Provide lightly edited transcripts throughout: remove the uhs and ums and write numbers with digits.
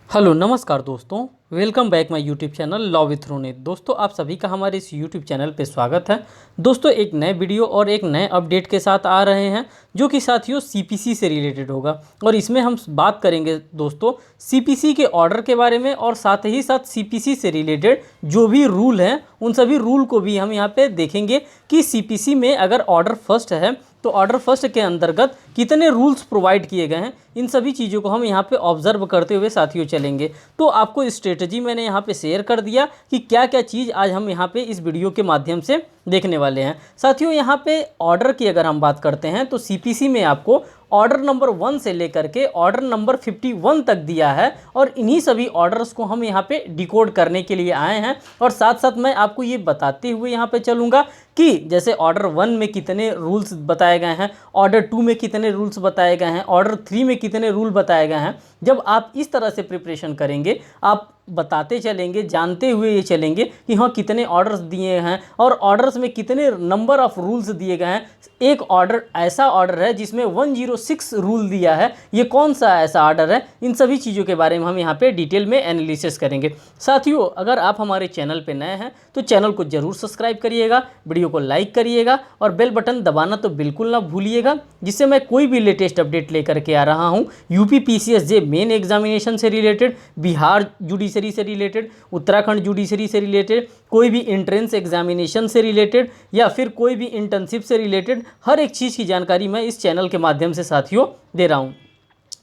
Hello नमस्कार दोस्तों, welcome back my YouTube channel law with Ronit. दोस्तों आप सभी का हमारे इस यूट्यूब चैनल पे स्वागत है। दोस्तों एक नए वीडियो और एक नए अपडेट के साथ आ रहे हैं जो कि साथियों सीपीसी से रिलेटेड होगा। और इसमें हम बात करेंगे दोस्तों सीपीसी के ऑर्डर के बारे में, और साथ ही साथ सीपीसी से रिलेटेड जो भी रूल हैं उन सभी रूल को भी हम यहाँ पे देखेंगे कि सीपीसी में अगर ऑर्डर फर्स्ट है तो ऑर्डर फर्स्ट के अंतर्गत कितने रूल्स प्रोवाइड किए गए हैं, इन सभी चीज़ों को हम यहाँ पे ऑब्जर्व करते हुए साथियों चलेंगे। तो आपको स्ट्रेटजी मैंने यहाँ पे शेयर कर दिया कि क्या क्या चीज़ आज हम यहाँ पे इस वीडियो के माध्यम से देखने वाले हैं। साथियों यहाँ पे ऑर्डर की अगर हम बात करते हैं तो सीपीसी में आपको ऑर्डर नंबर 1 से लेकर के ऑर्डर नंबर 51 तक दिया है, और इन्हीं सभी ऑर्डर्स को हम यहाँ पे डिकोड करने के लिए आए हैं। और साथ साथ मैं आपको ये बताते हुए यहाँ पे चलूँगा कि जैसे ऑर्डर 1 में कितने रूल्स बताए गए हैं, ऑर्डर 2 में कितने रूल्स बताए गए हैं, ऑर्डर 3 में कितने रूल बताए गए हैं। जब आप इस तरह से प्रिपरेशन करेंगे, आप बताते चलेंगे, जानते हुए ये चलेंगे कि हाँ कितने ऑर्डर्स दिए हैं और ऑर्डर्स में कितने नंबर ऑफ रूल्स दिए गए हैं। एक ऑर्डर ऐसा ऑर्डर है जिसमें 106 रूल दिया है, ये कौन सा ऐसा ऑर्डर है, इन सभी चीज़ों के बारे में हम यहाँ पे डिटेल में एनालिसिस करेंगे। साथियों अगर आप हमारे चैनल पे नए हैं तो चैनल को जरूर सब्सक्राइब करिएगा, वीडियो को लाइक करिएगा और बेल बटन दबाना तो बिल्कुल ना भूलिएगा, जिससे मैं कोई भी लेटेस्ट अपडेट लेकर के आ रहा हूँ यूपी पीसीएसजे मेन एग्जामिनेशन से रिलेटेड, बिहार जुडिशरी से रिलेटेड, उत्तराखंड जुडिशरी से रिलेटेड, कोई भी एंट्रेंस एग्जामिनेशन से रिलेटेड या फिर कोई भी इंटर्नशिप से रिलेटेड, हर एक चीज़ की जानकारी मैं इस चैनल के माध्यम से साथियों दे रहा हूँ।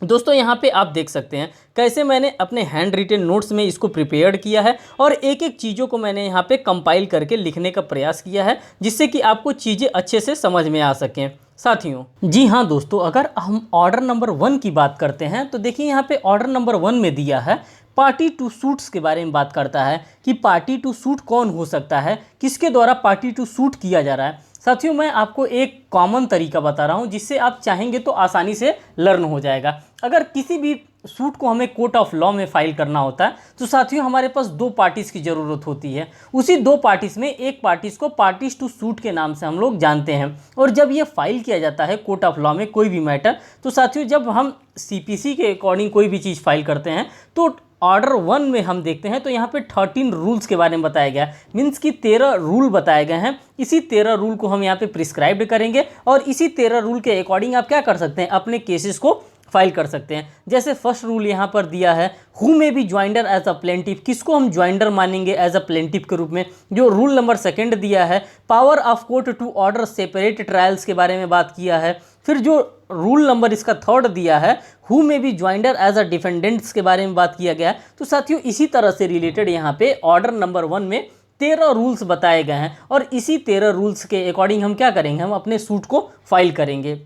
दोस्तों यहाँ पे आप देख सकते हैं कैसे मैंने अपने हैंड रिटन नोट्स में इसको प्रिपेयर्ड किया है और एक एक चीज़ों को मैंने यहाँ पे कंपाइल करके लिखने का प्रयास किया है, जिससे कि आपको चीज़ें अच्छे से समझ में आ सकें। साथियों जी हाँ दोस्तों, अगर हम ऑर्डर नंबर 1 की बात करते हैं तो देखिए यहाँ पे ऑर्डर नंबर 1 में दिया है पार्टी टू सूट्स के बारे में बात करता है कि पार्टी टू सूट कौन हो सकता है, किसके द्वारा पार्टी टू सूट किया जा रहा है। साथियों मैं आपको एक कॉमन तरीका बता रहा हूं जिससे आप चाहेंगे तो आसानी से लर्न हो जाएगा। अगर किसी भी सूट को हमें कोर्ट ऑफ लॉ में फाइल करना होता है तो साथियों हमारे पास 2 पार्टीज़ की ज़रूरत होती है। उसी 2 पार्टीज़ में एक पार्टीज़ को पार्टीज टू सूट के नाम से हम लोग जानते हैं। और जब ये फाइल किया जाता है कोर्ट ऑफ लॉ में कोई भी मैटर, तो साथियों जब हम सीपीसी के अकॉर्डिंग कोई भी चीज़ फाइल करते हैं तो ऑर्डर 1 में हम देखते हैं तो यहाँ पे 13 रूल्स के बारे में बताया गया है, मीन्स कि 13 रूल बताए गए हैं। इसी 13 रूल को हम यहाँ पे प्रिस्क्राइब करेंगे और इसी 13 रूल के अकॉर्डिंग आप क्या कर सकते हैं, अपने केसेस को फाइल कर सकते हैं। जैसे फर्स्ट रूल यहाँ पर दिया है हु में B joinder as a plaintiff, किसको हम ज्वाइंडर मानेंगे एज अ प्लेंटिफ के रूप में। जो रूल नंबर 2 दिया है power of court to order separate trials के बारे में बात किया है। फिर जो रूल नंबर इसका 3 दिया है हु में B joinder as a defendants के बारे में बात किया गया है। तो साथियों इसी तरह से रिलेटेड यहाँ पे ऑर्डर नंबर 1 में 13 रूल्स बताए गए हैं और इसी 13 रूल्स के अकॉर्डिंग हम क्या करेंगे, हम अपने सूट को फाइल करेंगे।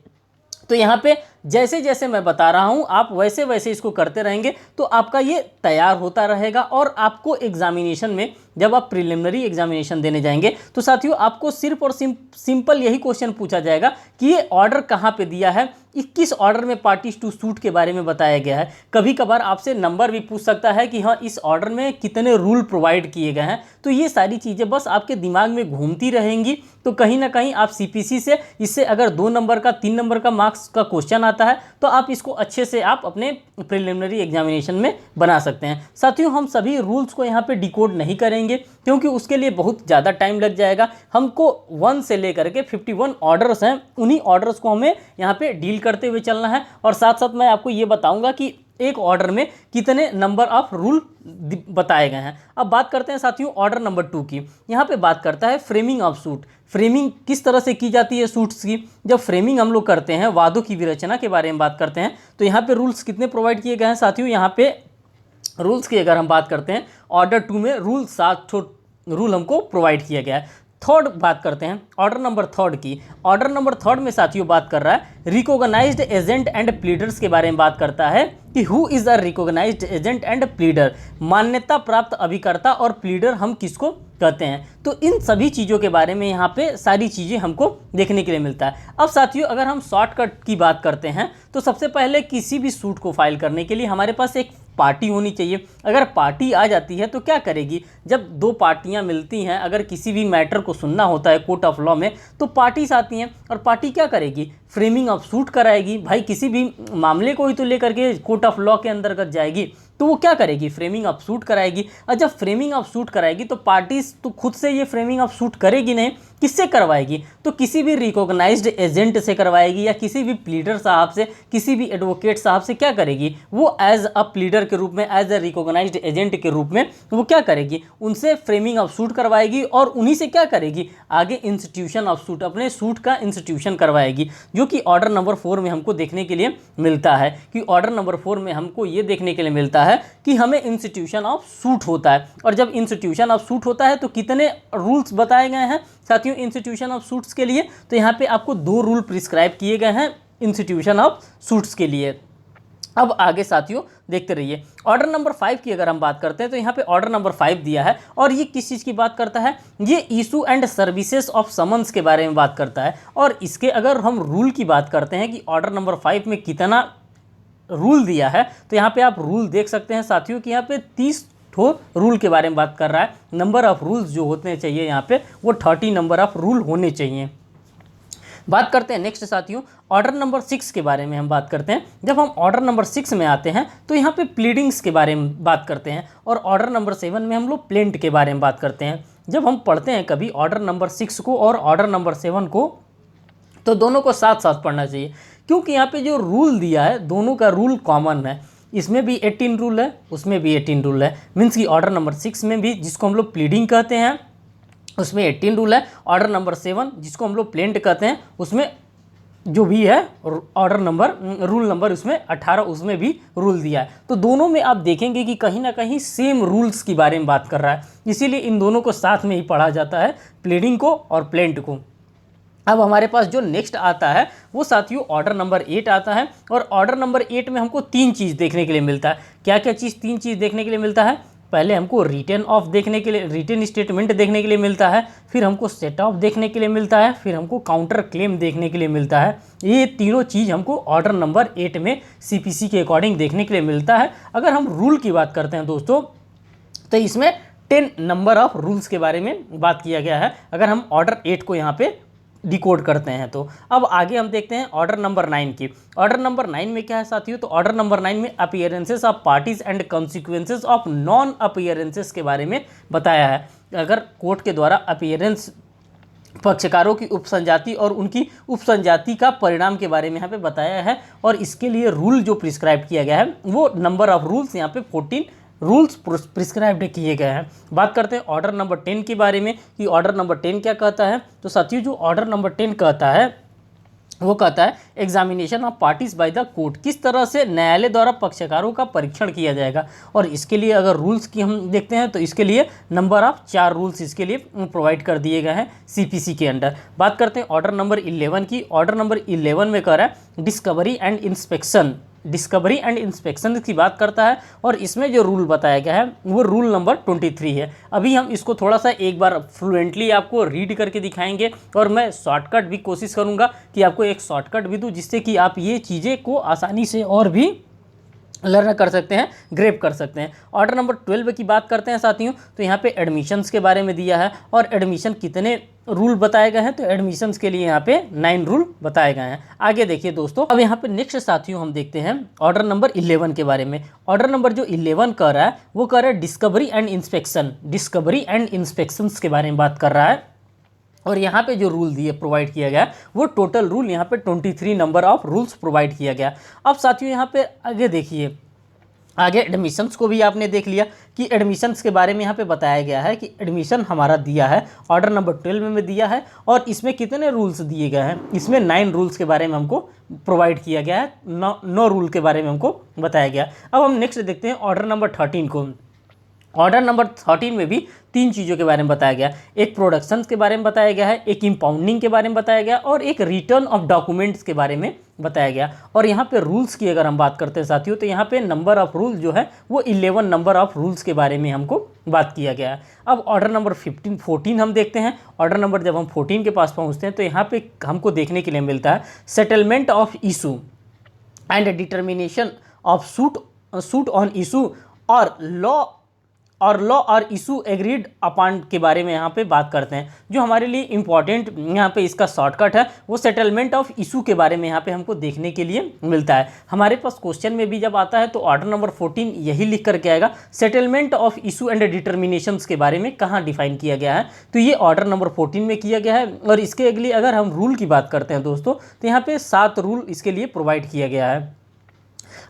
तो यहाँ पे जैसे जैसे मैं बता रहा हूँ आप वैसे वैसे इसको करते रहेंगे तो आपका ये तैयार होता रहेगा। और आपको एग्जामिनेशन में जब आप प्रिलिमिनरी एग्जामिनेशन देने जाएंगे तो साथियों आपको सिर्फ और सिंपल यही क्वेश्चन पूछा जाएगा कि ये ऑर्डर कहाँ पे दिया है, 21 ऑर्डर में पार्टीज टू सूट के बारे में बताया गया है। कभी कभार आपसे नंबर भी पूछ सकता है कि हाँ इस ऑर्डर में कितने रूल प्रोवाइड किए गए हैं। तो ये सारी चीज़ें बस आपके दिमाग में घूमती रहेंगी, तो कहीं ना कहीं आप सीपीसी से इससे अगर 2 नंबर का 3 नंबर का मार्क्स का क्वेश्चन आता है तो आप इसको अच्छे से आप अपने प्रिलिमिनरी एग्जामिनेशन में बना सकते हैं। साथियों हम सभी रूल्स को यहाँ पे डिकोड नहीं करेंगे क्योंकि उसके लिए बहुत ज़्यादा टाइम लग जाएगा। हमको 1 से लेकर के 51 ऑर्डर्स हैं, उन्हीं ऑर्डर्स को हमें यहाँ पे डील करते हुए चलना है। और साथ साथ मैं आपको ये बताऊंगा कि एक ऑर्डर में कितने नंबर ऑफ रूल बताए गए हैं। अब बात करते हैं साथियों ऑर्डर नंबर 2 की। यहाँ पे बात करता है फ्रेमिंग ऑफ सूट। फ्रेमिंग किस तरह से की जाती है सूट्स की, जब फ्रेमिंग हम लोग करते हैं, वादों की विरचना के बारे में बात करते हैं, तो यहाँ पे रूल्स कितने प्रोवाइड किए गए हैं साथियों। यहाँ पे रूल्स की अगर हम बात करते हैं ऑर्डर 2 में रूल 7 रूल हमको प्रोवाइड किया गया है। 3 बात करते हैं ऑर्डर नंबर 3 की। ऑर्डर नंबर 3 में साथियों बात कर रहा है रिकॉग्नाइज्ड एजेंट एंड प्लीडर्स के बारे में बात करता है कि who is a recognized agent and pleader. मान्यता प्राप्त अभिकर्ता और प्लीडर हम किसको कहते हैं। तो इन सभी चीज़ों के बारे में यहाँ पे सारी चीज़ें हमको देखने के लिए मिलता है। अब साथियों अगर हम शॉर्टकट की बात करते हैं तो सबसे पहले किसी भी सूट को फाइल करने के लिए हमारे पास एक पार्टी होनी चाहिए। अगर पार्टी आ जाती है तो क्या करेगी, जब दो पार्टियां मिलती हैं, अगर किसी भी मैटर को सुनना होता है कोर्ट ऑफ लॉ में, तो पार्टीज आती हैं और पार्टी क्या करेगी, फ्रेमिंग ऑफ सूट कराएगी। भाई किसी भी मामले को ही तो लेकर के कोर्ट ऑफ लॉ के अंतर्गत जाएगी, तो वो क्या करेगी, फ्रेमिंग ऑफ सूट कराएगी। और जब फ्रेमिंग ऑफ सूट कराएगी तो पार्टीज तो खुद से ये फ्रेमिंग ऑफ सूट करेगी नहीं, किससे करवाएगी, तो किसी भी रिकॉग्नाइज्ड एजेंट से करवाएगी या किसी भी प्लीडर साहब से, किसी भी एडवोकेट साहब से क्या करेगी, वो एज अ प्लीडर के रूप में, एज अ रिकॉग्नाइज्ड एजेंट के रूप में वो क्या करेगी, उनसे फ्रेमिंग ऑफ सूट करवाएगी और उन्हीं से क्या करेगी, आगे इंस्टीट्यूशन ऑफ सूट, अपने सूट का इंस्टीट्यूशन करवाएगी। जो कि ऑर्डर नंबर 4 में हमको देखने के लिए मिलता है कि ऑर्डर नंबर 4 में हमको ये देखने के लिए मिलता है कि हमें इंस्टीट्यूशन ऑफ सूट होता है। और जब इंस्टीट्यूशन ऑफ सूट होता है तो कितने रूल्स बताए गए हैं साथियों इंस्टीट्यूशन ऑफ सूट्स के लिए, तो यहाँ पे आपको 2 रूल प्रिस्क्राइब किए गए हैं इंस्टीट्यूशन ऑफ सूट्स के लिए। अब आगे साथियों देखते रहिए। ऑर्डर नंबर 5 की अगर हम बात करते हैं तो यहाँ पे ऑर्डर नंबर 5 दिया है और ये किस चीज़ की बात करता है, ये issue and services of summons के बारे में बात करता है। और इसके अगर हम रूल की बात करते हैं कि ऑर्डर नंबर 5 में कितना रूल दिया है, तो यहाँ पे आप रूल देख सकते हैं साथियों कि यहाँ पे 30 रूल के बारे में बात कर रहा है। नंबर ऑफ रूल्स जो होते चाहिए यहाँ पे वो 30 नंबर ऑफ रूल होने चाहिए। बात करते हैं नेक्स्ट साथियों ऑर्डर नंबर 6 के बारे में हम बात करते हैं। जब हम ऑर्डर नंबर 6 में आते हैं तो यहाँ पे प्लीडिंग्स के बारे में बात करते हैं और ऑर्डर नंबर 7 में हम लोग प्लेंट के बारे में बात करते हैं। जब हम पढ़ते हैं कभी ऑर्डर नंबर 6 को और ऑर्डर नंबर 7 को, तो दोनों को साथ साथ पढ़ना चाहिए क्योंकि यहाँ पे जो रूल दिया है दोनों का रूल कॉमन है। इसमें भी 18 रूल है, उसमें भी 18 रूल है। मीन्स कि ऑर्डर नंबर 6 में भी जिसको हम लोग प्लीडिंग कहते हैं उसमें 18 रूल है। ऑर्डर नंबर 7 जिसको हम लोग प्लेंट कहते हैं उसमें जो भी है ऑर्डर नंबर रूल नंबर उसमें 18 उसमें भी रूल दिया है। तो दोनों में आप देखेंगे कि कहीं ना कहीं सेम रूल्स के बारे में बात कर रहा है, इसीलिए इन दोनों को साथ में ही पढ़ा जाता है, प्लीडिंग को और प्लेंट को। अब हमारे पास जो नेक्स्ट आता है वो साथियों ऑर्डर नंबर 8 आता है और ऑर्डर नंबर 8 में हमको 3 चीज़ देखने के लिए मिलता है। क्या क्या चीज़ 3 चीज़ देखने के लिए मिलता है, पहले हमको रिटर्न ऑफ देखने के लिए, रिटर्न स्टेटमेंट देखने के लिए मिलता है, फिर हमको सेट ऑफ देखने के लिए मिलता है, फिर हमको काउंटर क्लेम देखने के लिए मिलता है। ये तीनों चीज़ हमको ऑर्डर नंबर 8 में सीपीसी के अकॉर्डिंग देखने के लिए मिलता है। अगर हम रूल की बात करते हैं दोस्तों तो इसमें 10 नंबर ऑफ रूल्स के बारे में बात किया गया है अगर हम ऑर्डर 8 को यहाँ पे डिकोड करते हैं तो। अब आगे हम देखते हैं ऑर्डर नंबर 9 की। ऑर्डर नंबर 9 में क्या है साथियों, तो ऑर्डर नंबर 9 में appearances of parties and consequences of non appearances के बारे में बताया है। अगर कोर्ट के द्वारा अपीयरेंस पक्षकारों की उपसंजाति और उनकी उपसंजाति का परिणाम के बारे में यहाँ पे बताया है और इसके लिए रूल जो प्रिस्क्राइब किया गया है वो नंबर ऑफ रूल्स यहाँ पे 14 रूल्स प्रिस्क्राइब्ड किए गए हैं। बात करते हैं ऑर्डर नंबर 10 के बारे में कि ऑर्डर नंबर 10 क्या कहता है। तो साथियों जो ऑर्डर नंबर 10 कहता है वो कहता है examination of parties by the court, किस तरह से न्यायालय द्वारा पक्षकारों का परीक्षण किया जाएगा। और इसके लिए अगर रूल्स की हम देखते हैं तो इसके लिए नंबर ऑफ 4 रूल्स इसके लिए प्रोवाइड कर दिए गए हैं सीपीसी के अंडर। बात करते हैं ऑर्डर नंबर 11 की। ऑर्डर नंबर 11 में कह रहा है discovery and inspection, discovery and inspection की बात करता है और इसमें जो रूल बताया गया है वो रूल नंबर 23 है। अभी हम इसको थोड़ा सा एक बार फ्लुएंटली आपको रीड करके दिखाएंगे और मैं शॉर्टकट भी कोशिश करूंगा कि आपको एक शॉर्टकट भी दूं जिससे कि आप ये चीज़ें को आसानी से और भी लर्न कर सकते हैं, ग्रेप कर सकते हैं। ऑर्डर नंबर 12 की बात करते हैं साथियों तो यहाँ पे एडमिशन्स के बारे में दिया है और एडमिशन कितने रूल बताए गए हैं, तो एडमिशन्स के लिए यहाँ पे 9 रूल बताए गए हैं। आगे देखिए दोस्तों, अब यहाँ पे नेक्स्ट साथियों हम देखते हैं ऑर्डर नंबर 11 के बारे में। ऑर्डर नंबर जो 11 कर रहा है वो कर रहा है discovery and inspection, discovery and inspections के बारे में बात कर रहा है और यहाँ पे जो रूल दिए प्रोवाइड किया गया वो टोटल रूल यहाँ पे 23 नंबर ऑफ रूल्स प्रोवाइड किया गया। अब साथियों यहाँ पे आगे देखिए, आगे एडमिशन्स को भी आपने देख लिया कि एडमिशन्स के बारे में यहाँ पे बताया गया है कि एडमिशन हमारा दिया है ऑर्डर नंबर 12 में दिया है और इसमें कितने रूल्स दिए गए हैं, इसमें 9 रूल्स के बारे में हमको प्रोवाइड किया गया है, 9 रूल के बारे में हमको बताया गया। अब हम नेक्स्ट देखते हैं ऑर्डर नंबर 13 को। ऑर्डर नंबर 13 में भी 3 चीज़ों के बारे में बताया गया, एक प्रोडक्शन के बारे में बताया गया है, एक इम्पाउंडिंग के बारे में बताया गया और एक रिटर्न ऑफ डॉक्यूमेंट्स के बारे में बताया गया। और यहाँ पे रूल्स की अगर हम बात करते हैं साथियों तो यहाँ पे नंबर ऑफ रूल जो है वो 11 नंबर ऑफ रूल्स के बारे में हमको बात किया गया है। अब ऑर्डर नंबर 14 हम देखते हैं। ऑर्डर नंबर जब हम 14 के पास पहुंचते हैं तो यहाँ पे हमको देखने के लिए मिलता है settlement of issue and determination of suit on issue और लॉ और इशू एग्रीड अपॉन के बारे में यहाँ पे बात करते हैं। जो हमारे लिए इम्पॉर्टेंट यहाँ पे इसका शॉर्टकट है वो सेटलमेंट ऑफ इशू के बारे में यहाँ पे हमको देखने के लिए मिलता है। हमारे पास क्वेश्चन में भी जब आता है तो ऑर्डर नंबर 14 यही लिख करके आएगा, सेटलमेंट ऑफ इशू एंड डिटर्मिनेशंस के बारे में कहाँ डिफाइन किया गया है, तो ये ऑर्डर नंबर 14 में किया गया है। और इसके अगली अगर हम रूल की बात करते हैं दोस्तों तो यहाँ पे 7 रूल इसके लिए प्रोवाइड किया गया है।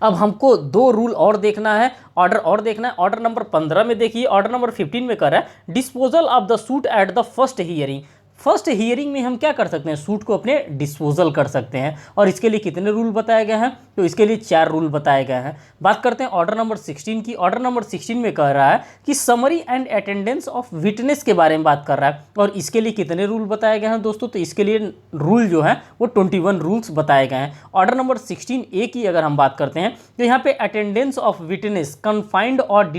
अब हमको 2 रूल और देखना है, ऑर्डर और देखना है। ऑर्डर नंबर 15 में देखिए, ऑर्डर नंबर 15 में कर रहा है disposal of the suit at the first hearing. First hearing में हम क्या कर सकते हैं, सूट को अपने डिस्पोजल कर सकते हैं। और इसके लिए कितने रूल बताए गए हैं, तो इसके लिए 4 रूल बताए गए हैं। बात करते हैं ऑर्डर नंबर 16 की। ऑर्डर नंबर 16 में कह रहा है कि summary and attendance of witness के बारे में बात कर रहा है। और इसके लिए कितने रूल बताए गए हैं दोस्तों, तो इसके लिए रूल जो है वो 21 रूल्स बताए गए हैं। ऑर्डर नंबर 16A की अगर हम बात करते हैं तो यहाँ पे अटेंडेंस ऑफ विटनेस कन्फाइंड और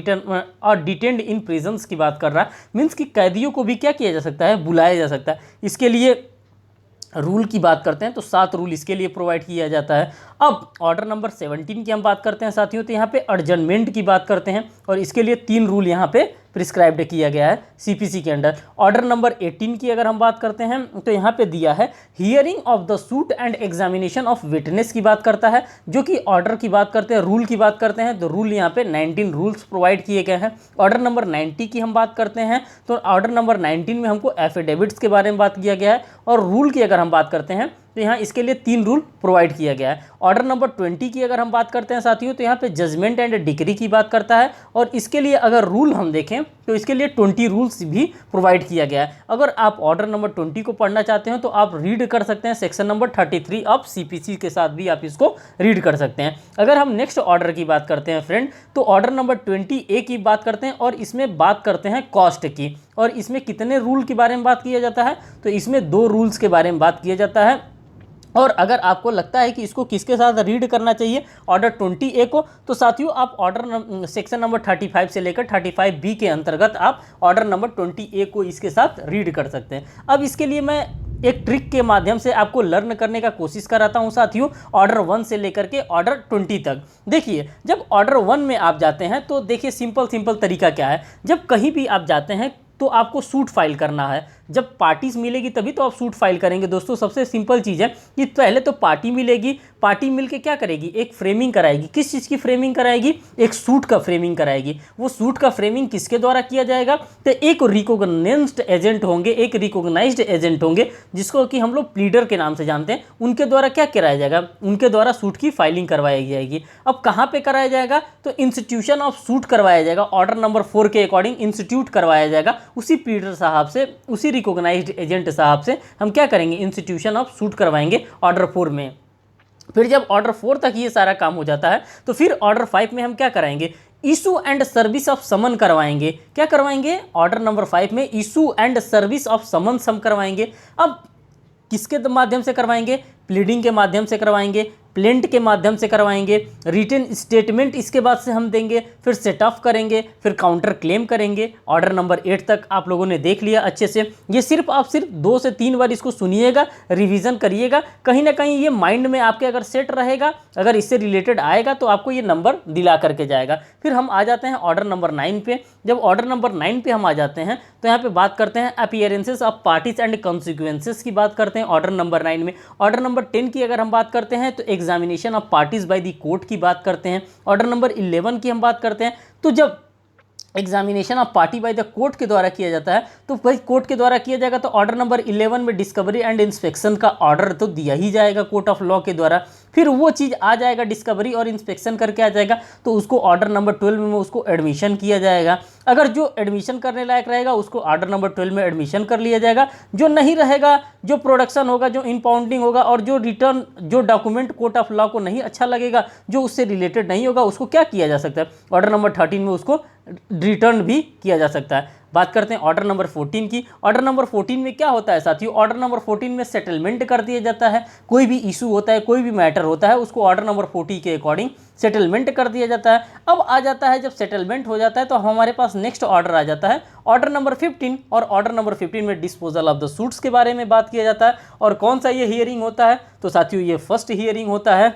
डिटेन्ड इन प्रिजन्स की बात कर रहा है। मीन्स कि कैदियों को भी क्या किया जा सकता है, बुलाया जा सकता है। इसके लिए रूल की बात करते हैं तो 7 रूल इसके लिए प्रोवाइड किया जाता है। अब ऑर्डर नंबर 17 की हम बात करते हैं साथियों, तो यहाँ पे एडजर्नमेंट की बात करते हैं और इसके लिए 3 रूल यहाँ पे प्रिस्क्राइब्ड किया गया है सीपीसी के अंडर। ऑर्डर नंबर 18 की अगर हम बात करते हैं तो यहाँ पे दिया है hearing of the suit and examination of witness की बात करता है। जो कि ऑर्डर की बात करते हैं, रूल की बात करते हैं तो रूल यहाँ पे 19 रूल्स प्रोवाइड किए गए हैं। ऑर्डर नंबर 90 की हम बात करते हैं तो ऑर्डर नंबर 19 में हमको एफिडेविट्स के बारे में बात किया गया है। और रूल की अगर हम बात करते हैं तो यहाँ इसके लिए 3 रूल प्रोवाइड किया गया है। ऑर्डर नंबर 20 की अगर हम बात करते हैं साथियों तो यहाँ पे जजमेंट एंड डिक्री की बात करता है। और इसके लिए अगर रूल हम देखें तो इसके लिए 20 रूल्स भी प्रोवाइड किया गया है। अगर आप ऑर्डर नंबर 20 को पढ़ना चाहते हैं तो आप रीड कर सकते हैं, सेक्शन नंबर 33 ऑफ सीपीसी के साथ भी आप इसको रीड कर सकते हैं। अगर हम नेक्स्ट ऑर्डर की बात करते हैं फ्रेंड तो ऑर्डर नंबर 20A की बात करते हैं और इसमें बात करते हैं कॉस्ट की। और इसमें कितने रूल के बारे में बात किया जाता है, तो इसमें 2 रूल्स के बारे में बात किया जाता है। और अगर आपको लगता है कि इसको किसके साथ रीड करना चाहिए ऑर्डर 20A को, तो साथियों आप ऑर्डर सेक्शन नंबर 35 से लेकर 35B के अंतर्गत आप ऑर्डर नंबर 20A को इसके साथ रीड कर सकते हैं। अब इसके लिए मैं एक ट्रिक के माध्यम से आपको लर्न करने का कोशिश कराता हूं साथियों, ऑर्डर 1 से लेकर के ऑर्डर 20 तक। देखिए जब ऑर्डर 1 में आप जाते हैं तो देखिए सिंपल तरीका क्या है। जब कहीं भी आप जाते हैं तो आपको सूट फाइल करना है। जब पार्टीज मिलेगी तभी तो आप सूट फाइल करेंगे दोस्तों। सबसे सिंपल चीज़ है कि पहले तो पार्टी मिलेगी, पार्टी मिलके क्या करेगी, एक फ्रेमिंग कराएगी। किस चीज़ की फ्रेमिंग कराएगी, एक सूट का फ्रेमिंग कराएगी। वो सूट का फ्रेमिंग किसके द्वारा किया जाएगा, तो एक रिकॉग्नाइज्ड एजेंट होंगे, एक रिकॉग्नाइज्ड एजेंट होंगे जिसको कि हम लोग प्लीडर के नाम से जानते हैं। उनके द्वारा क्या कराया जाएगा, उनके द्वारा सूट की फाइलिंग करवाई जाएगी। अब कहाँ पे कराया जाएगा, तो इंस्टीट्यूशन ऑफ सूट करवाया जाएगा। ऑर्डर नंबर 4 के अकॉर्डिंग इंस्टीट्यूट करवाया जाएगा। उसी प्लीडर साहब से, उसी रिकॉग्नाइज्ड एजेंट साहब से हम क्या करेंगे, इंस्टीट्यूशन ऑफ सूट करवाएंगे ऑर्डर 4 में। फिर जब ऑर्डर 4 तक ये सारा काम हो जाता है तो फिर ऑर्डर 5 में हम क्या कराएंगे, इशू एंड सर्विस ऑफ समन करवाएंगे। क्या करवाएंगे, ऑर्डर नंबर 5 में issue and service of summons हम करवाएंगे। अब किसके माध्यम से करवाएंगे, प्लीडिंग के माध्यम से करवाएंगे, प्लेंट के माध्यम से करवाएंगे, रिटन स्टेटमेंट इसके बाद से हम देंगे, फिर सेट ऑफ करेंगे, फिर काउंटर क्लेम करेंगे। ऑर्डर नंबर 8 तक आप लोगों ने देख लिया अच्छे से। ये सिर्फ 2 से 3 बार इसको सुनिएगा, रिवीजन करिएगा। कहीं ना कहीं ये माइंड में आपके अगर सेट रहेगा, अगर इससे रिलेटेड आएगा तो आपको ये नंबर दिला करके जाएगा। फिर हम आ जाते हैं ऑर्डर नंबर 9 पे। जब ऑर्डर नंबर 9 पे हम आ जाते हैं तो यहाँ पे बात करते हैं appearances of parties and consequences की बात करते हैं ऑर्डर नंबर 9 में। ऑर्डर नंबर 10 की अगर हम बात करते हैं तो examination of parties by the court की बात करते हैं। ऑर्डर नंबर 11 की हम बात करते हैं तो जब examination of party by the court के द्वारा किया जाता है तो भाई कोर्ट के द्वारा किया जाएगा तो ऑर्डर नंबर 11 में डिस्कवरी एंड इंस्पेक्शन का ऑर्डर तो दिया ही जाएगा कोर्ट ऑफ लॉ के द्वारा। फिर वो चीज़ आ जाएगा, डिस्कवरी और इंस्पेक्शन करके आ जाएगा तो उसको ऑर्डर नंबर 12 में उसको एडमिशन किया जाएगा। अगर जो एडमिशन करने लायक रहेगा उसको ऑर्डर नंबर 12 में एडमिशन कर लिया जाएगा। जो नहीं रहेगा, जो प्रोडक्शन होगा, जो इम्पाउंडिंग होगा और जो रिटर्न, जो डॉक्यूमेंट कोर्ट ऑफ लॉ को नहीं अच्छा लगेगा, जो उससे रिलेटेड नहीं होगा, उसको क्या किया जा सकता है, ऑर्डर नंबर 13 में उसको रिटर्न भी किया जा सकता है। बात करते हैं ऑर्डर नंबर 14 की। ऑर्डर नंबर 14 में क्या होता है साथियों, ऑर्डर नंबर 14 में सेटलमेंट कर दिया जाता है। कोई भी इशू होता है, कोई भी मैटर होता है, उसको ऑर्डर नंबर 40 के अकॉर्डिंग सेटलमेंट कर दिया जाता है। अब आ जाता है जब सेटलमेंट हो जाता है तो हमारे पास नेक्स्ट ऑर्डर आ जाता है ऑर्डर नंबर 15, और ऑर्डर नंबर 15 में डिस्पोजल ऑफ द सूट्स के बारे में बात किया जाता है। और कौन सा ये हियरिंग होता है, तो साथियों ये फर्स्ट हियरिंग होता है।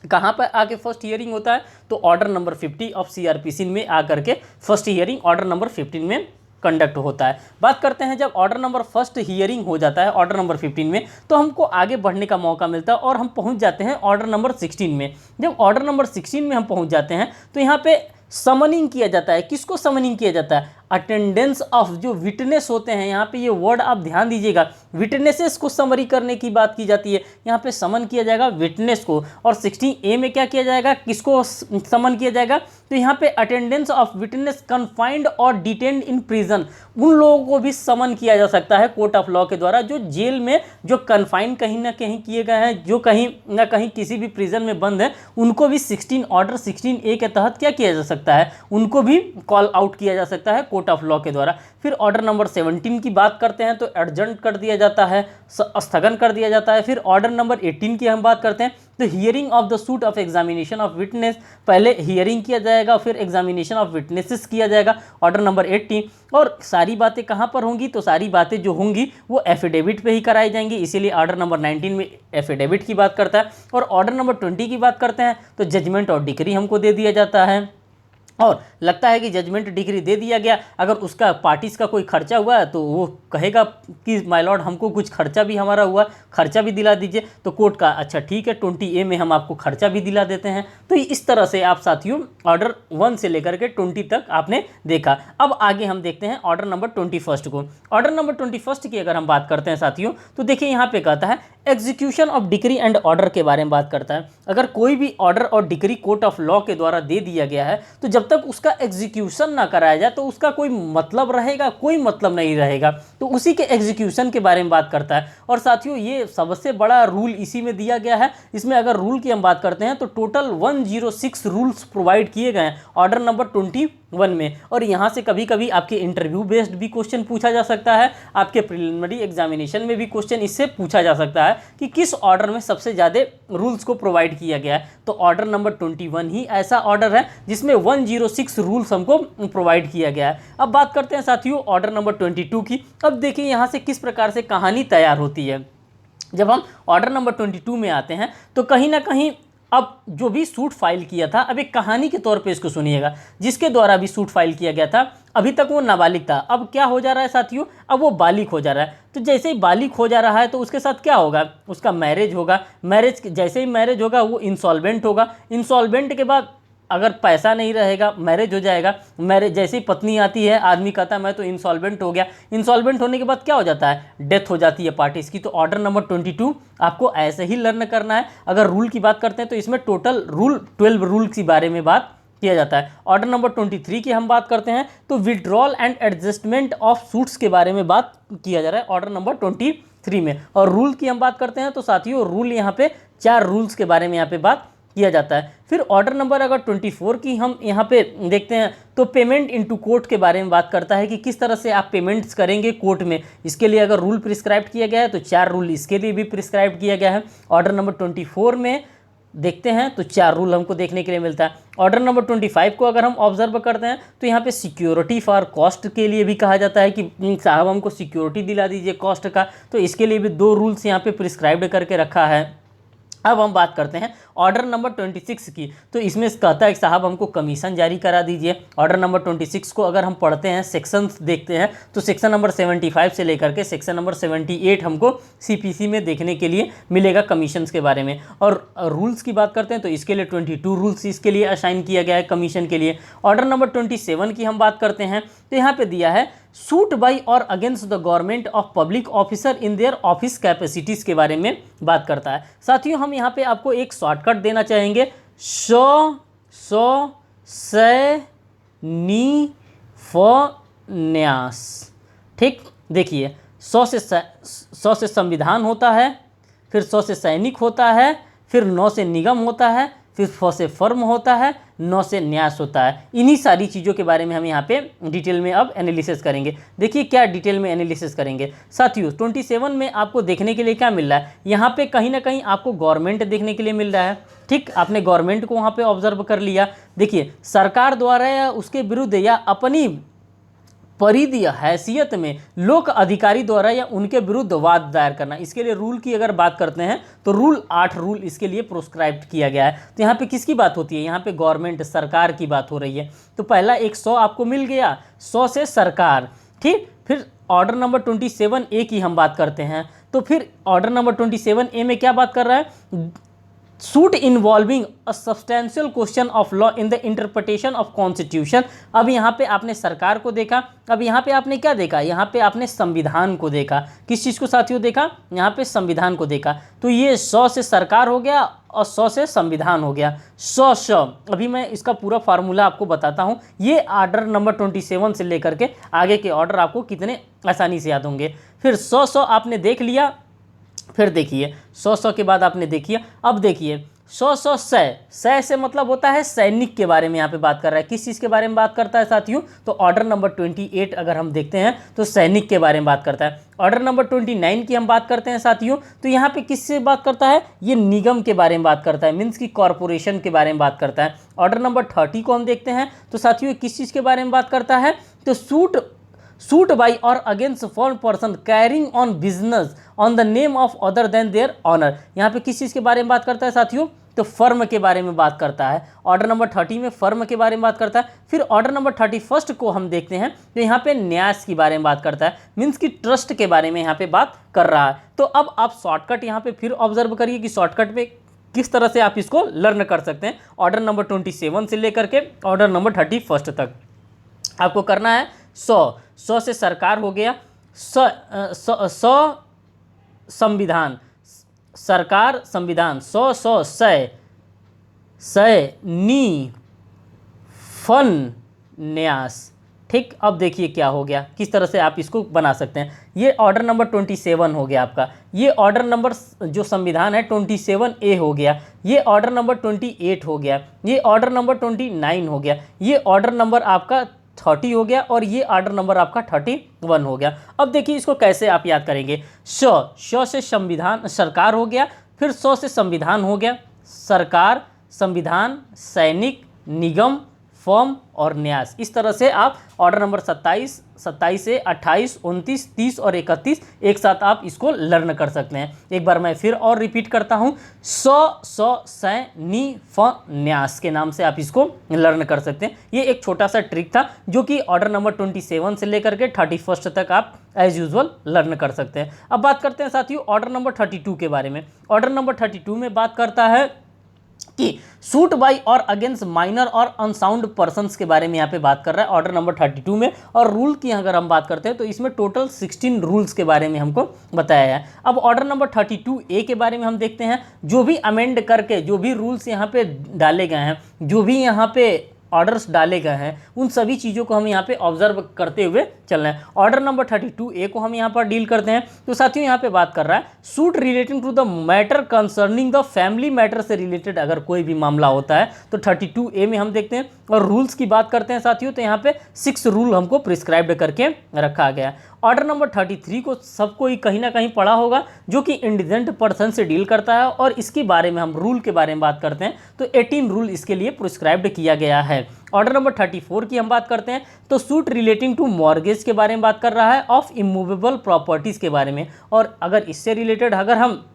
कहाँ पर आके फर्स्ट हियरिंग होता है, तो ऑर्डर नंबर 50 ऑफ सीआरपीसी में आकर के फर्स्ट हियरिंग ऑर्डर नंबर 15 में कंडक्ट होता है। बात करते हैं जब ऑर्डर नंबर फर्स्ट हियरिंग हो जाता है ऑर्डर नंबर 15 में, तो हमको आगे बढ़ने का मौका मिलता है और हम पहुंच जाते हैं ऑर्डर नंबर 16 में। जब ऑर्डर नंबर 16 में हम पहुंच जाते हैं तो यहाँ पे समनिंग किया जाता है। किसको समनिंग किया जाता है, अटेंडेंस ऑफ जो विटनेस होते हैं, यहाँ पे ये वर्ड आप ध्यान दीजिएगा, विटनेसेस को समरी करने की बात की जाती है। यहाँ पे समन किया जाएगा विटनेस को। और 16A में क्या किया जाएगा, किसको समन किया जाएगा, तो यहाँ पे अटेंडेंस ऑफ विटनेस कन्फाइंड और डिटेन्ड इन प्रिजन, उन लोगों को भी समन किया जा सकता है कोर्ट ऑफ लॉ के द्वारा जो जेल में जो कन्फाइंड कहीं ना कहीं किए गए हैं, जो कहीं ना कहीं किसी भी प्रिजन में बंद है, उनको भी ऑर्डर 16A के तहत क्या किया जा सकता है, उनको भी कॉल आउट किया जा सकता है कोर्ट ऑफ लॉ के द्वारा। फिर ऑर्डर नंबर 17 की बात करते हैं तो एडजर्न कर दिया जाता है, स्थगन कर दिया जाता है। फिर ऑर्डर नंबर 18 की हम बात करते हैं तो hearing of the suit of examination of witness, पहले हियरिंग किया जाएगा फिर एग्जामिनेशन ऑफ विटनेसेस किया जाएगा ऑर्डर नंबर 18। और सारी बातें कहाँ पर होंगी, तो सारी बातें जो होंगी वो एफिडेविट पे ही कराई जाएंगी, इसीलिए ऑर्डर नंबर 19 में एफिडेविट की बात करता है। और ऑर्डर नंबर 20 की बात करते हैं तो जजमेंट और डिक्री हमको दे दिया जाता है। और लगता है कि जजमेंट डिग्री दे दिया गया, अगर उसका पार्टीज का कोई खर्चा हुआ है तो वो कहेगा कि माय लॉर्ड हमको कुछ खर्चा भी हमारा हुआ, खर्चा भी दिला दीजिए, तो कोर्ट का अच्छा ठीक है 20A में हम आपको खर्चा भी दिला देते हैं। तो इस तरह से आप साथियों ऑर्डर 1 से लेकर के 20 तक आपने देखा। अब आगे हम देखते हैं ऑर्डर नंबर 21 को। ऑर्डर नंबर 21 की अगर हम बात करते हैं साथियों तो देखिए यहाँ पे कहता है execution of decree and order के बारे में बात करता है। अगर कोई भी ऑर्डर और डिक्री कोर्ट ऑफ लॉ के द्वारा दे दिया गया है तो जब तक उसका एग्जीक्यूशन ना कराया जाए तो उसका कोई मतलब रहेगा, कोई मतलब नहीं रहेगा। तो उसी के एग्जीक्यूशन के बारे में बात करता है। और साथियों ये सबसे बड़ा रूल इसी में दिया गया है। इसमें अगर रूल की हम बात करते हैं तो टोटल 106 रूल्स प्रोवाइड किए गए हैं ऑर्डर नंबर 21 में। और यहाँ से कभी कभी आपके इंटरव्यू बेस्ड भी क्वेश्चन पूछा जा सकता है, आपके प्रिलिमिनरी एग्जामिनेशन में भी क्वेश्चन इससे पूछा जा सकता है कि किस ऑर्डर में सबसे ज़्यादा रूल्स को प्रोवाइड किया गया है। तो ऑर्डर नंबर 21 ही ऐसा ऑर्डर है जिसमें 106 रूल्स हमको प्रोवाइड किया गया है। अब बात करते हैं साथियों ऑर्डर नंबर 22 की। अब देखिए यहाँ से किस प्रकार से कहानी तैयार होती है। जब हम ऑर्डर नंबर 22 में आते हैं तो कहीं ना कहीं अब जो भी सूट फाइल किया था, अब एक कहानी के तौर पे इसको सुनिएगा, जिसके द्वारा भी सूट फाइल किया गया था अभी तक वो नाबालिग था, अब क्या हो जा रहा है साथियों, अब वो बालिग हो जा रहा है। तो जैसे ही बालिग हो जा रहा है तो उसके साथ क्या होगा, उसका मैरिज होगा, मैरिज जैसे ही मैरिज होगा वो इंसॉल्वेंट होगा, इंसॉल्वेंट के बाद अगर पैसा नहीं रहेगा मैरिज हो जाएगा, मैरिज जैसे ही पत्नी आती है आदमी कहता है मैं तो इंसॉल्वेंट हो गया, इंसॉल्वेंट होने के बाद क्या हो जाता है, डेथ हो जाती है पार्टीज की। तो ऑर्डर नंबर 22 आपको ऐसे ही लर्न करना है। अगर रूल की बात करते हैं तो इसमें टोटल रूल 12 रूल के बारे में बात किया जाता है। ऑर्डर नंबर 23 की हम बात करते हैं तो withdrawal and adjustment of suits के बारे में बात किया जा रहा है ऑर्डर नंबर 23 में। और रूल की हम बात करते हैं तो साथियों रूल यहाँ पे 4 रूल्स के बारे में यहाँ पे बात किया जाता है। फिर ऑर्डर नंबर अगर 24 की हम यहाँ पे देखते हैं तो पेमेंट इनटू कोर्ट के बारे में बात करता है कि किस तरह से आप पेमेंट्स करेंगे कोर्ट में। इसके लिए अगर रूल प्रिस्क्राइब किया गया है तो 4 रूल इसके लिए भी प्रिस्क्राइब किया गया है। ऑर्डर नंबर 24 में देखते हैं तो 4 रूल हमको देखने के लिए मिलता है। ऑर्डर नंबर 25 को अगर हम ऑब्जर्व करते हैं तो यहाँ पे सिक्योरिटी फॉर कॉस्ट के लिए भी कहा जाता है कि साहब हमको सिक्योरिटी दिला दीजिए कॉस्ट का, तो इसके लिए भी 2 रूल्स यहाँ पे प्रिस्क्राइब्ड करके रखा है। अब हम बात करते हैं ऑर्डर नंबर 26 की, तो इसमें कहता है कि साहब हमको कमीशन जारी करा दीजिए। ऑर्डर नंबर 26 को अगर हम पढ़ते हैं, सेक्शंस देखते हैं तो सेक्शन नंबर 75 से लेकर के सेक्शन नंबर 78 हमको सीपीसी में देखने के लिए मिलेगा कमीशंस के बारे में। और रूल्स की बात करते हैं तो इसके लिए 22 रूल्स इसके लिए असाइन किया गया है कमीशन के लिए। ऑर्डर नंबर 27 की हम बात करते हैं तो यहाँ पे दिया है सूट बाई और against the government of public officer in their office capacities के बारे में बात करता है। साथियों हम यहाँ पे आपको एक शॉर्टकट देना चाहेंगे, न्यास। ठीक, देखिए 100 से संविधान होता है, फिर 100 से सैनिक होता है, फिर 9 से निगम होता है, फिर फ से फर्म होता है, न से न्यास होता है। इन्हीं सारी चीज़ों के बारे में हम यहाँ पे डिटेल में अब एनालिसिस करेंगे। देखिए क्या डिटेल में एनालिसिस करेंगे साथियों। 27 में आपको देखने के लिए क्या मिल रहा है, यहाँ पे कहीं ना कहीं आपको गवर्नमेंट देखने के लिए मिल रहा है। ठीक, आपने गवर्नमेंट को वहाँ पे ऑब्जर्व कर लिया। देखिए सरकार द्वारा या उसके विरुद्ध या अपनी परिधि या हैसियत में लोक अधिकारी द्वारा या उनके विरुद्ध वाद दायर करना, इसके लिए रूल की अगर बात करते हैं तो रूल 8 रूल इसके लिए प्रोस्क्राइब्ड किया गया है। तो यहाँ पे किसकी बात होती है, यहाँ पे गवर्नमेंट सरकार की बात हो रही है। तो पहला एक 100 आपको मिल गया, 100 से सरकार। ठीक, फिर ऑर्डर नंबर 27A की हम बात करते हैं। तो फिर ऑर्डर नंबर 27A में क्या बात कर रहा है, suit involving a substantial question of law in the interpretation of constitution. अब यहाँ पे आपने सरकार को देखा, अब यहाँ पे आपने क्या देखा, यहाँ पे आपने संविधान को देखा। किस चीज़ को साथियों देखा, यहाँ पे संविधान को देखा। तो ये 100 से सरकार हो गया और 100 से संविधान हो गया। 100 अभी मैं इसका पूरा फार्मूला आपको बताता हूँ। ये ऑर्डर नंबर 27 से लेकर के आगे के ऑर्डर आपको कितने आसानी से याद होंगे। फिर 100 आपने देख लिया। फिर देखिए 100 के बाद आपने देखिए, अब देखिए 100 सै से मतलब होता है सैनिक के बारे में यहाँ पे बात कर रहा है। किस चीज़ के बारे में बात करता है साथियों, तो ऑर्डर नंबर 28 अगर हम देखते हैं तो सैनिक के बारे में बात करता है। ऑर्डर नंबर 29 की हम बात करते हैं साथियों, तो यहाँ पे किससे बात करता है, ये निगम के बारे में बात करता है, मीन्स की कॉरपोरेशन के बारे में बात करता है। ऑर्डर नंबर 30 को हम देखते हैं तो साथियों किस चीज़ के बारे में बात करता है, तो सूट बाई और against foreign person carrying on business on the name of other than their owner. यहाँ पे किस चीज़ के बारे में बात करता है साथियों, तो फर्म के बारे में बात करता है। ऑर्डर नंबर 30 में फर्म के बारे में बात करता है। फिर ऑर्डर नंबर 31 को हम देखते हैं तो यहाँ पे न्यास के बारे में बात करता है, मीन्स की ट्रस्ट के बारे में यहाँ पे बात कर रहा है। तो अब आप शॉर्टकट यहाँ पे फिर ऑब्जर्व करिए कि शॉर्टकट में किस तरह से आप इसको लर्न कर सकते हैं। ऑर्डर नंबर 27 से लेकर के ऑर्डर नंबर 31 तक आपको करना है। 100 से सरकार हो गया, 100 संविधान, सरकार संविधान, 100 नी फन न्यास। ठीक, अब देखिए क्या हो गया, किस तरह से आप इसको बना सकते हैं। ये ऑर्डर नंबर 27 हो गया आपका। ये ऑर्डर नंबर जो संविधान है 27A हो गया। ये ऑर्डर नंबर 28 हो गया। ये ऑर्डर नंबर 29 हो गया। ये ऑर्डर नंबर आपका 30 हो गया और ये ऑर्डर नंबर आपका 31 हो गया। अब देखिए इसको कैसे आप याद करेंगे। 100 से संविधान सरकार हो गया, फिर 100 से संविधान हो गया, सरकार, संविधान, सैनिक, निगम, फर्म और न्यास। इस तरह से आप ऑर्डर नंबर 27 से 28, 29, 30 और 31 एक साथ आप इसको लर्न कर सकते हैं। एक बार मैं फिर और रिपीट करता हूँ, 100 सैनी फ न्यास के नाम से आप इसको लर्न कर सकते हैं। ये एक छोटा सा ट्रिक था जो कि ऑर्डर नंबर 27 से लेकर के 31 तक आप एज यूजुअल लर्न कर सकते हैं। अब बात करते हैं साथियों ऑर्डर नंबर 32 के बारे में। ऑर्डर नंबर 32 में बात करता है कि सूट बाई और अगेंस्ट माइनर और अनसाउंड पर्सन्स के बारे में यहाँ पे बात कर रहा है ऑर्डर नंबर 32 में। और रूल की अगर हम बात करते हैं तो इसमें टोटल 16 रूल्स के बारे में हमको बताया है। अब ऑर्डर नंबर 32A के बारे में हम देखते हैं। जो भी अमेंड करके जो भी रूल्स यहाँ पे डाले गए हैं, जो भी यहाँ पे ऑर्डर्स डाले गए हैं, उन सभी चीज़ों को हम यहाँ पे ऑब्जर्व करते हुए चलना है। ऑर्डर नंबर 32A को हम यहाँ पर डील करते हैं। तो साथियों यहाँ पे बात कर रहा है suit relating to the matter concerning the family matter से रिलेटेड अगर कोई भी मामला होता है तो 32A में हम देखते हैं। और रूल्स की बात करते हैं साथियों तो यहाँ पे 6 रूल हमको प्रिस्क्राइब्ड करके रखा गया है। ऑर्डर नंबर 33 को सबको ही कहीं ना कहीं पढ़ा होगा, जो कि इंडिजेंट पर्सन से डील करता है और इसके बारे में हम रूल के बारे में बात करते हैं तो 18 रूल इसके लिए प्रिस्क्राइब्ड किया गया है। ऑर्डर नंबर 34 की हम बात करते हैं तो सूट रिलेटिंग टू मॉर्गेज के बारे में बात कर रहा है, ऑफ इमूवेबल प्रॉपर्टीज़ के बारे में। और अगर इससे रिलेटेड अगर हम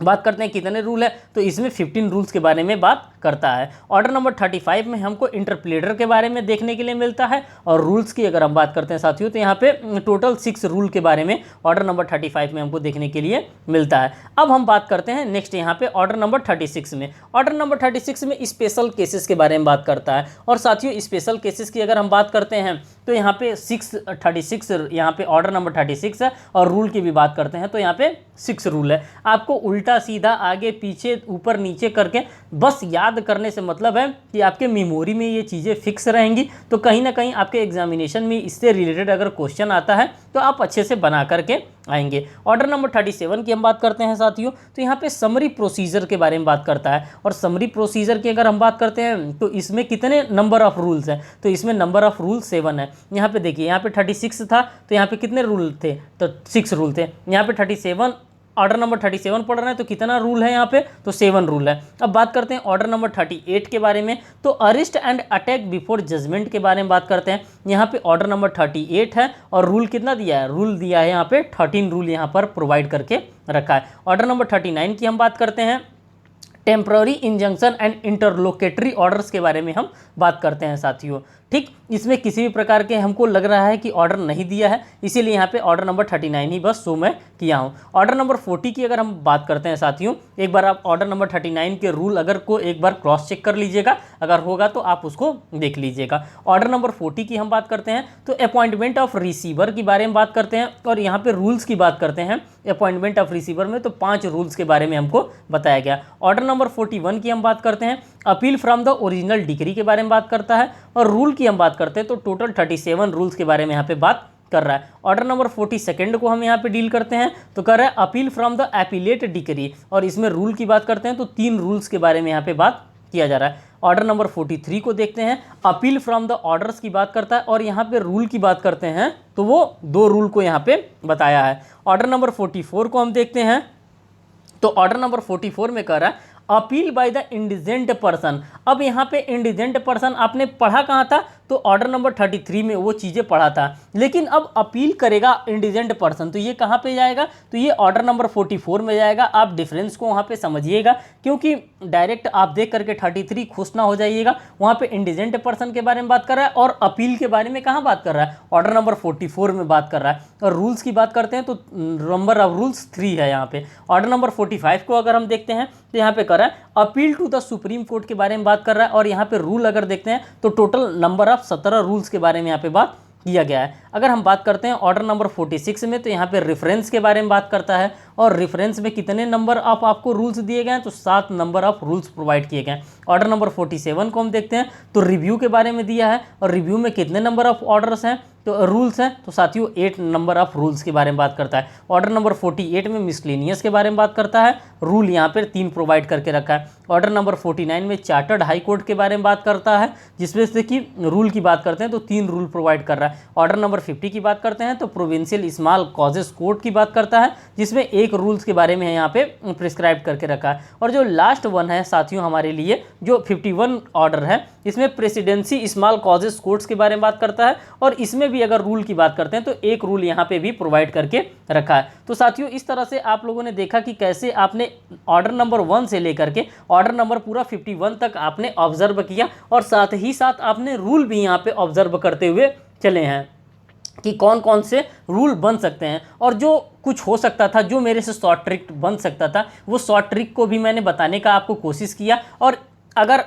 बात करते हैं कितने रूल है तो इसमें 15 रूल्स के बारे में बात करता है। ऑर्डर नंबर 35 में हमको इंटरप्लेडर के बारे में देखने के लिए मिलता है। और रूल्स की अगर हम बात करते हैं साथियों तो यहाँ पे टोटल 6 रूल के बारे में ऑर्डर नंबर 35 में हमको देखने के लिए मिलता है। अब हम बात करते हैं नेक्स्ट यहाँ पे ऑर्डर नंबर 36 में। ऑर्डर नंबर 36 में स्पेशल केसेस के बारे में बात करता है। और साथियों स्पेशल केसेस की अगर हम बात करते हैं तो यहाँ पे 36 यहाँ पे ऑर्डर नंबर 36 है। और रूल की भी बात करते हैं तो यहाँ पे 6 रूल है। आपको उल्टा उल्टा सीधा आगे पीछे ऊपर नीचे करके बस याद करने से मतलब है कि आपके मेमोरी में ये चीज़ें फिक्स रहेंगी। तो कहीं ना कहीं आपके एग्जामिनेशन में इससे रिलेटेड अगर क्वेश्चन आता है तो आप अच्छे से बना करके आएंगे। ऑर्डर नंबर 37 की हम बात करते हैं साथियों, तो यहाँ पे समरी प्रोसीजर के बारे में बात करता है। और समरी प्रोसीजर की अगर हम बात करते हैं तो इसमें कितने नंबर ऑफ रूल्स हैं, तो इसमें नंबर ऑफ रूल 7 है। यहाँ पे देखिए, यहाँ पे 36 था तो यहाँ पे कितने रूल थे, तो 6 रूल थे। यहाँ पे 37 ऑर्डर नंबर 37 पढ़ रहे हैं तो कितना रूल है यहाँ पे, तो 7 रूल है। अब बात करते हैं ऑर्डर नंबर 38 के बारे में, तो arrest and attack before judgment के बारे में बात करते हैं। यहाँ पे ऑर्डर नंबर 38 है और रूल कितना दिया है, रूल दिया है यहाँ पे 13 रूल यहाँ पर प्रोवाइड करके रखा है। ऑर्डर नंबर 39 की हम बात करते हैं, temporary injunction and interlocutory orders के बारे में हम बात करते हैं साथियों। ठीक, इसमें किसी भी प्रकार के हमको लग रहा है कि ऑर्डर नहीं दिया है, इसीलिए यहाँ पे ऑर्डर नंबर 39 ही बस शो मैं किया हूँ। ऑर्डर नंबर 40 की अगर हम बात करते हैं साथियों, एक बार आप ऑर्डर नंबर 39 के रूल अगर को एक बार क्रॉस चेक कर लीजिएगा, अगर होगा तो आप उसको देख लीजिएगा। ऑर्डर नंबर 40 की हम बात करते हैं तो अपॉइंटमेंट ऑफ रिसीवर के बारे में बात करते हैं और यहाँ पे रूल्स की बात करते हैं। अपॉइंटमेंट ऑफ रिसीवर में तो 5 रूल्स के बारे में हमको बताया गया। ऑर्डर नंबर 41 की हम बात करते हैं, appeal from the original degree के बारे में बात करता है। और रूल की हम बात करते हैं तो टोटल 37 रूल्स के बारे में यहाँ पे बात कर रहा है। ऑर्डर नंबर 42 को हम यहाँ पे डील करते हैं तो कर रहा है appeal from the appellate degree, और इसमें रूल की बात करते हैं तो 3 रूल्स के बारे में यहाँ पे बात किया जा रहा है। ऑर्डर नंबर 43 को देखते हैं, अपील फ्रॉम द ऑर्डर्स की बात करता है और यहाँ पे रूल की बात करते हैं तो वो 2 रूल को यहाँ पे बताया है। ऑर्डर नंबर 44 को हम देखते हैं तो ऑर्डर नंबर 44 में कह रहा है appeal by the indigent person. अब यहाँ पे इंडिजेंट पर्सन आपने पढ़ा कहाँ था, तो ऑर्डर नंबर 33 में वो चीज़ें पढ़ा था, लेकिन अब अपील करेगा इंडिजेंट पर्सन तो ये कहाँ पे जाएगा, तो ये ऑर्डर नंबर 44 में जाएगा। आप डिफरेंस को वहाँ पे समझिएगा, क्योंकि डायरेक्ट आप देख करके 33 खुश ना हो जाइएगा। वहाँ पे इंडिजेंट पर्सन के बारे में बात कर रहा है और अपील के बारे में कहाँ बात कर रहा है, ऑर्डर नंबर 44 में बात कर रहा है। और रूल्स की बात करते हैं तो नंबर ऑफ रूल्स 3 है यहाँ पे। ऑर्डर नंबर 45 को अगर हम देखते हैं तो यहाँ पे कर रहा है appeal to the supreme court के बारे में बात कर रहा है और यहाँ पे रूल अगर देखते हैं तो टोटल नंबर ऑफ 17 रूल्स के बारे में यहाँ पे बात किया गया है। अगर हम बात करते हैं ऑर्डर नंबर 46 में तो यहाँ पे रेफरेंस के बारे में बात करता है और रेफरेंस में कितने नंबर ऑफ आपको रूल्स दिए गए हैं, तो 7 नंबर ऑफ रूल्स प्रोवाइड किए गए हैं। ऑर्डर नंबर 47 को हम देखते हैं तो रिव्यू के बारे में दिया है और रिव्यू में कितने नंबर ऑफ ऑर्डर्स हैं, तो रूल्स हैं, तो साथियों 8 नंबर ऑफ रूल्स के बारे में बात करता है। ऑर्डर नंबर 48 में मिसलेनियस के बारे में बात करता है, रूल यहाँ पर 3 प्रोवाइड करके रखा है। ऑर्डर नंबर 49 में चार्टर्ड हाई कोर्ट के बारे में बात करता है, जिसमें से कि रूल की बात करते हैं तो 3 रूल प्रोवाइड कर रहा है। ऑर्डर नंबर 50 की बात करते हैं तो प्रोविंशियल स्मॉल कॉजेस कोर्ट की बात करता है, जिसमें 1 रूल्स के बारे में है यहाँ पे प्रिस्क्राइब करके रखा है। और जो लास्ट वन है साथियों हमारे लिए, जो 51 ऑर्डर है, इसमें प्रेसिडेंसी स्मॉल कॉजेस कोर्ट्स के बारे में बात करता है और इसमें भी अगर रूल की बात करते हैं तो 1 रूल यहाँ पे भी प्रोवाइड करके रखा है। तो साथियों इस तरह से आप लोगों ने देखा कि कैसे आपने ऑर्डर नंबर 1 से लेकर के ऑर्डर नंबर पूरा 51 तक आपने ऑब्जर्व किया और साथ ही साथ आपने रूल भी यहाँ पे ऑब्जर्व करते हुए चले हैं कि कौन कौन से रूल बन सकते हैं। और जो कुछ हो सकता था, जो मेरे से शॉर्ट ट्रिक बन सकता था, वो शॉर्ट ट्रिक को भी मैंने बताने का आपको कोशिश किया। और अगर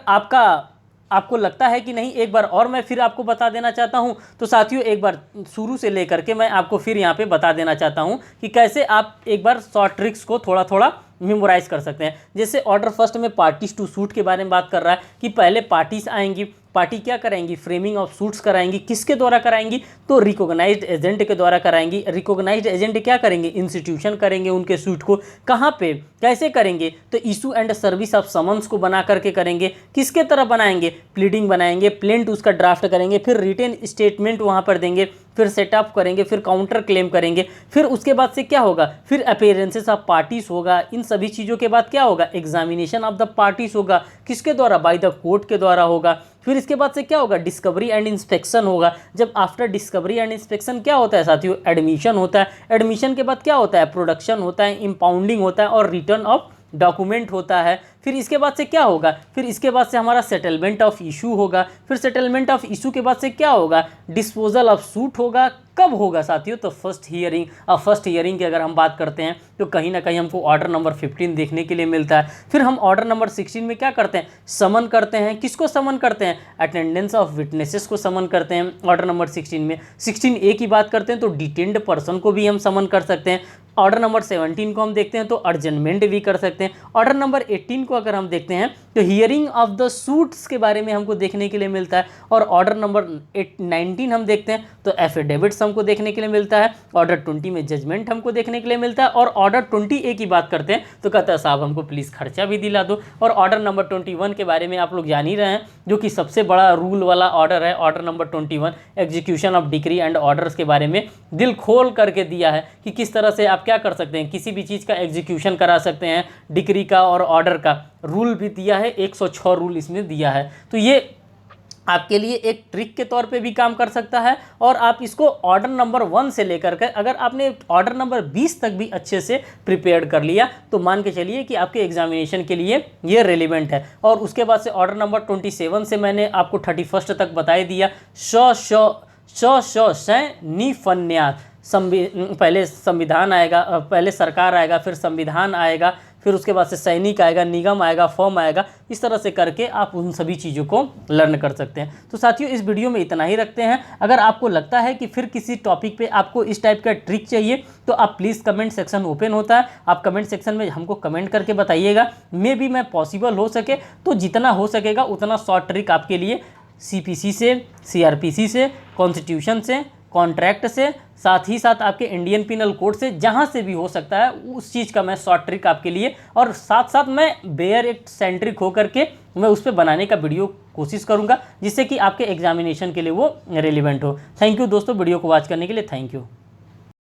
आपको लगता है कि नहीं, एक बार और मैं फिर आपको बता देना चाहता हूं, तो साथियों एक बार शुरू से लेकर के मैं आपको फिर यहां पे बता देना चाहता हूं कि कैसे आप एक बार शॉर्ट ट्रिक्स को थोड़ा थोड़ा मेमोराइज कर सकते हैं। जैसे ऑर्डर फर्स्ट में पार्टीज टू सूट के बारे में बात कर रहा है कि पहले पार्टीज आएंगी, पार्टी क्या कराएंगी, फ्रेमिंग ऑफ सूट्स कराएंगी। किसके द्वारा कराएंगी, तो रिकॉग्नाइज्ड एजेंट के द्वारा कराएंगी। रिकॉग्नाइज्ड एजेंट क्या करेंगे, इंस्टीट्यूशन करेंगे उनके सूट को। कहाँ पे कैसे करेंगे, तो issue and service of summons को बना करके करेंगे। किसके तरह बनाएंगे, प्लीडिंग बनाएंगे, प्लेंट उसका ड्राफ्ट करेंगे, फिर रिटेन स्टेटमेंट वहाँ पर देंगे, फिर सेटअप करेंगे, फिर काउंटर क्लेम करेंगे। फिर उसके बाद से क्या होगा, फिर अपीयरेंसेस ऑफ पार्टीज होगा। इन सभी चीज़ों के बाद क्या होगा, एग्जामिनेशन ऑफ द पार्टीज होगा। किसके द्वारा, बाय द कोर्ट के द्वारा होगा। फिर इसके बाद से क्या होगा, डिस्कवरी एंड इंस्पेक्शन होगा। जब आफ्टर डिस्कवरी एंड इंस्पेक्शन क्या होता है साथियों, एडमिशन होता है। एडमिशन के बाद क्या होता है, प्रोडक्शन होता है, इंपाउंडिंग होता है और रिटर्न ऑफ डॉक्यूमेंट होता है। फिर इसके बाद से क्या होगा, फिर इसके बाद से हमारा सेटलमेंट ऑफ इशू होगा, फिर सेटलमेंट ऑफ इशू के बाद से क्या होगा, डिस्पोजल ऑफ सूट होगा। कब होगा साथियों, तो फर्स्ट हियरिंग की अगर हम बात करते हैं तो कहीं ना कहीं हमको ऑर्डर नंबर 15 देखने के लिए मिलता है। फिर हम ऑर्डर नंबर 16 में क्या करते हैं, समन करते हैं। किसको समन करते हैं, अटेंडेंस ऑफ विटनेसेस को समन करते हैं ऑर्डर नंबर 16 में। 16A की बात करते हैं तो डिटेन्ड पर्सन को भी हम समन कर सकते हैं। ऑर्डर नंबर 17 को हम देखते हैं तो अर्जनमेंट भी कर सकते हैं। ऑर्डर नंबर 18 को अगर हम देखते हैं तो हियरिंग ऑफ द सूट्स के बारे में हमको देखने के लिए मिलता है। और ऑर्डर नंबर 19 हम देखते हैं तो एफिडेविट्स हमको देखने के लिए मिलता है। ऑर्डर 20 में जजमेंट हमको देखने के लिए मिलता है। और ऑर्डर 20A की बात करते हैं तो कहता है साहब हमको प्लीज़ खर्चा भी दिला दो। और ऑर्डर नंबर 21 के बारे में आप लोग जान ही रहे हैं, जो कि सबसे बड़ा रूल वाला ऑर्डर है। Order number 21 execution of decree and orders के बारे में दिल खोल करके दिया है कि किस तरह से आप क्या कर सकते हैं, किसी भी चीज़ का एग्जीक्यूशन करा सकते हैं, डिक्री का और ऑर्डर का रूल भी दिया है। 106 रूल इसमें दिया है। तो ये आपके लिए एक ट्रिक के तौर पे भी काम कर सकता है। और आप इसको ऑर्डर नंबर 1 से लेकर के अगर आपने ऑर्डर नंबर 20 तक भी अच्छे से प्रिपेयर कर लिया तो मान के चलिए कि आपके एग्जामिनेशन के लिए ये रेलिवेंट है। और उसके बाद से ऑर्डर नंबर 27 से मैंने आपको 31 तक बता दिया। निफन्यास, पहले संविधान आएगा, पहले सरकार आएगा, फिर संविधान आएगा, फिर उसके बाद से सैनिक आएगा, निगम आएगा, फॉर्म आएगा। इस तरह से करके आप उन सभी चीज़ों को लर्न कर सकते हैं। तो साथियों इस वीडियो में इतना ही रखते हैं। अगर आपको लगता है कि फिर किसी टॉपिक पे आपको इस टाइप का ट्रिक चाहिए तो आप प्लीज़ कमेंट सेक्शन ओपन होता है, आप कमेंट सेक्शन में हमको कमेंट करके बताइएगा। मैं पॉसिबल हो सके तो जितना हो सकेगा उतना शॉर्ट ट्रिक आपके लिए CPC से, CRPC से, कॉन्स्टिट्यूशन से, कॉन्ट्रैक्ट से, साथ ही साथ आपके इंडियन पिनल कोड से, जहाँ से भी हो सकता है उस चीज़ का मैं शॉर्ट ट्रिक आपके लिए, और साथ साथ मैं बेयर एक सेंट्रिक हो करके मैं उस पर बनाने का वीडियो कोशिश करूँगा जिससे कि आपके एग्जामिनेशन के लिए वो रेलिवेंट हो। थैंक यू दोस्तों, वीडियो को वॉच करने के लिए थैंक यू।